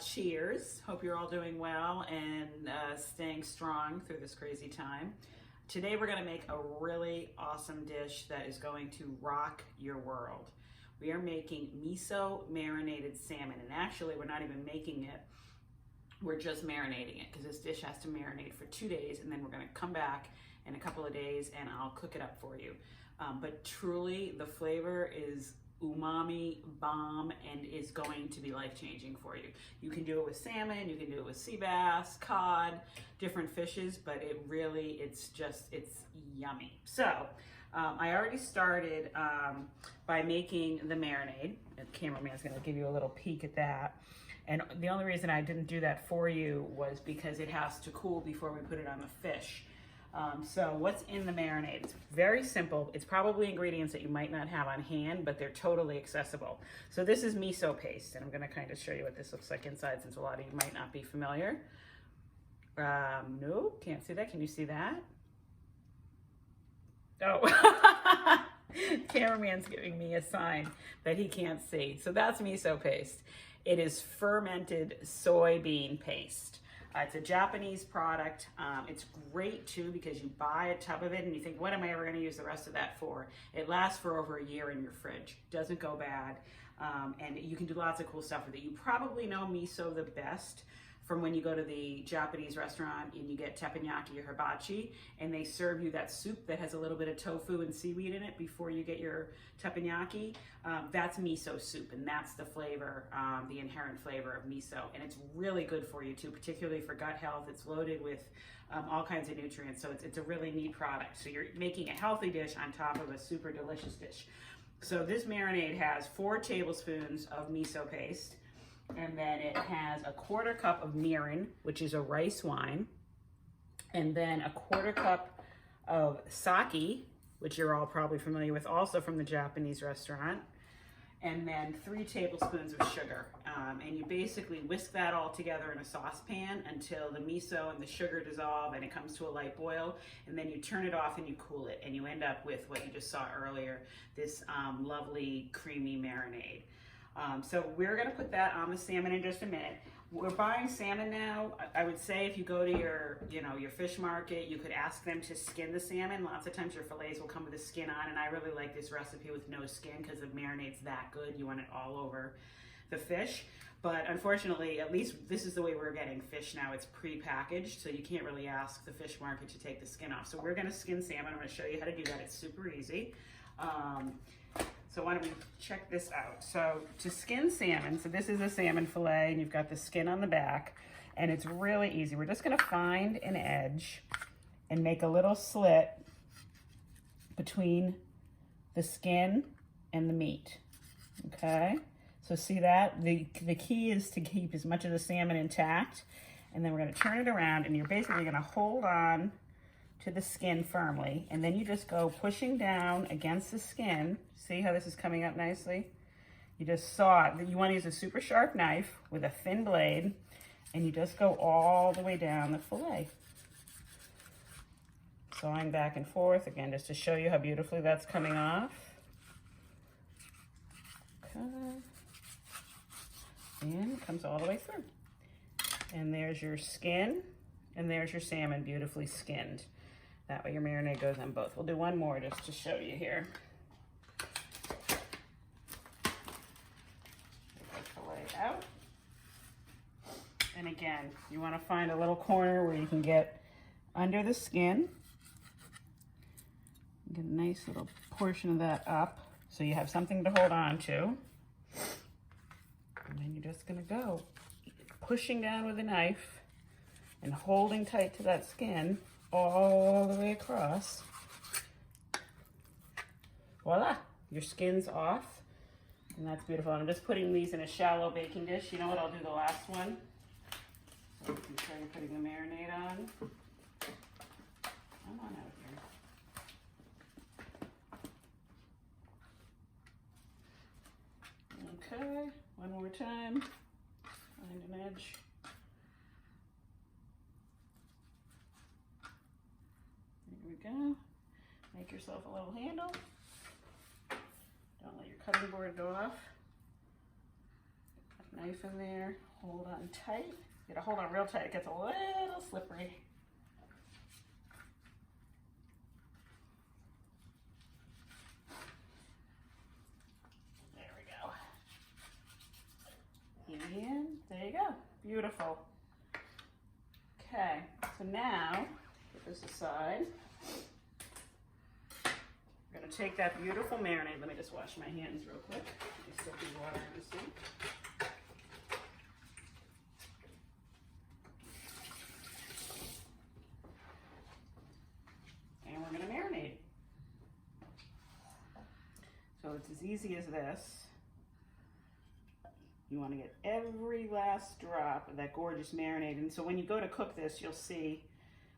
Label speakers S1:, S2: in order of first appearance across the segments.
S1: Cheers. Hope you're all doing well and staying strong through this crazy time. Today we're going to make a really awesome dish that is going to rock your world. We are making miso marinated salmon, and actually we're not even making it. We're just marinating it because this dish has to marinate for 2 days, and then we're going to come back in a couple of days and I'll cook it up for you. But truly the flavor is umami bomb and is going to be life-changing for you. You can do it with salmon, you can do it with sea bass, cod, different fishes, but it's yummy. So I already started by making the marinade. The cameraman's gonna give you a little peek at that. And the only reason I didn't do that for you was because it has to cool before we put it on the fish. So what's in the marinade? It's very simple. It's probably ingredients that you might not have on hand, but they're totally accessible. So this is miso paste, and I'm gonna kind of show you what this looks like inside since a lot of you might not be familiar. No, can't see that. Can you see that? Oh, cameraman's giving me a sign that he can't see. So that's miso paste. It is fermented soybean paste. It's a Japanese product. It's great too because you buy a tub of it and you think, what am I ever going to use the rest of that for? It lasts for over a year in your fridge. Doesn't go bad. And you can do lots of cool stuff with it. You probably know miso the best from when you go to the Japanese restaurant and you get teppanyaki or hibachi, and they serve you that soup that has a little bit of tofu and seaweed in it before you get your teppanyaki. That's miso soup, and that's the flavor, the inherent flavor of miso. And it's really good for you too, particularly for gut health. It's loaded with all kinds of nutrients, so it's a really neat product. So you're making a healthy dish on top of a super delicious dish. So this marinade has 4 tablespoons of miso paste, and then it has a 1/4 cup of mirin, which is a rice wine, and then a 1/4 cup of sake, which you're all probably familiar with also from the Japanese restaurant, and then 3 tablespoons of sugar. And you basically whisk that all together in a saucepan until the miso and the sugar dissolve and it comes to a light boil, and then you turn it off and you cool it, and you end up with what you just saw earlier, this lovely creamy marinade. So we're gonna put that on the salmon in just a minute. We're buying salmon now. I would say if you go to your fish market, you could ask them to skin the salmon. Lots of times your fillets will come with the skin on, and I really like this recipe with no skin because the marinade's that good. You want it all over the fish. But unfortunately, at least this is the way we're getting fish now. It's pre-packaged, so you can't really ask the fish market to take the skin off. So we're gonna skin salmon. I'm gonna show you how to do that. It's super easy. So why don't we check this out? So to skin salmon, so this is a salmon fillet and you've got the skin on the back, and it's really easy. We're just gonna find an edge and make a little slit between the skin and the meat, okay? So see that? The key is to keep as much of the salmon intact, and then we're gonna turn it around, and you're basically gonna hold on to the skin firmly, and then you just go pushing down against the skin. See how this is coming up nicely? You just saw it. You want to use a super sharp knife with a thin blade, and you just go all the way down the fillet. Sawing back and forth, again, just to show you how beautifully that's coming off. Okay. And it comes all the way through. And there's your skin, and there's your salmon beautifully skinned. That way your marinade goes on both. We'll do one more just to show you here. Take the fillet out. And again, you want to find a little corner where you can get under the skin. Get a nice little portion of that up so you have something to hold on to. And then you're just going to go pushing down with a knife and holding tight to that skin all the way across. Voila, your skin's off, and that's beautiful. And I'm just putting these in a shallow baking dish. You know what, I'll do the last one. So you can try putting the marinade on. Come on out here. Okay, one more time. Find an edge. There we go. Make yourself a little handle. Don't let your cutting board go off. Put a knife in there, hold on tight. You gotta hold on real tight, it gets a little slippery. There we go. And there you go, beautiful. Okay, so now, put this aside. We're gonna take that beautiful marinade. Let me just wash my hands real quick. There's soapy water in the sink. And we're gonna marinate. So it's as easy as this. You wanna get every last drop of that gorgeous marinade. And so when you go to cook this, you'll see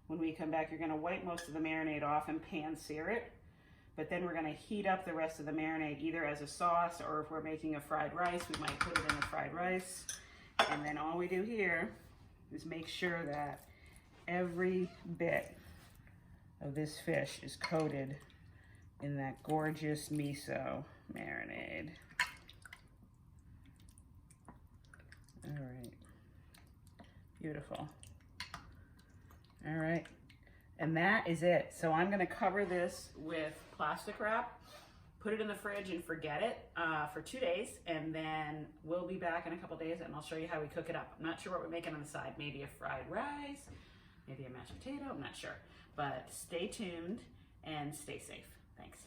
S1: when we come back, you're gonna wipe most of the marinade off and pan sear it. But then we're gonna heat up the rest of the marinade either as a sauce, or if we're making a fried rice, we might put it in the fried rice. And then all we do here is make sure that every bit of this fish is coated in that gorgeous miso marinade. All right, beautiful. All right, and that is it. So I'm gonna cover this with plastic wrap, put it in the fridge and forget it for 2 days, and then we'll be back in a couple days and I'll show you how we cook it up. I'm not sure what we're making on the side, maybe a fried rice, maybe a mashed potato, I'm not sure. But stay tuned and stay safe. Thanks.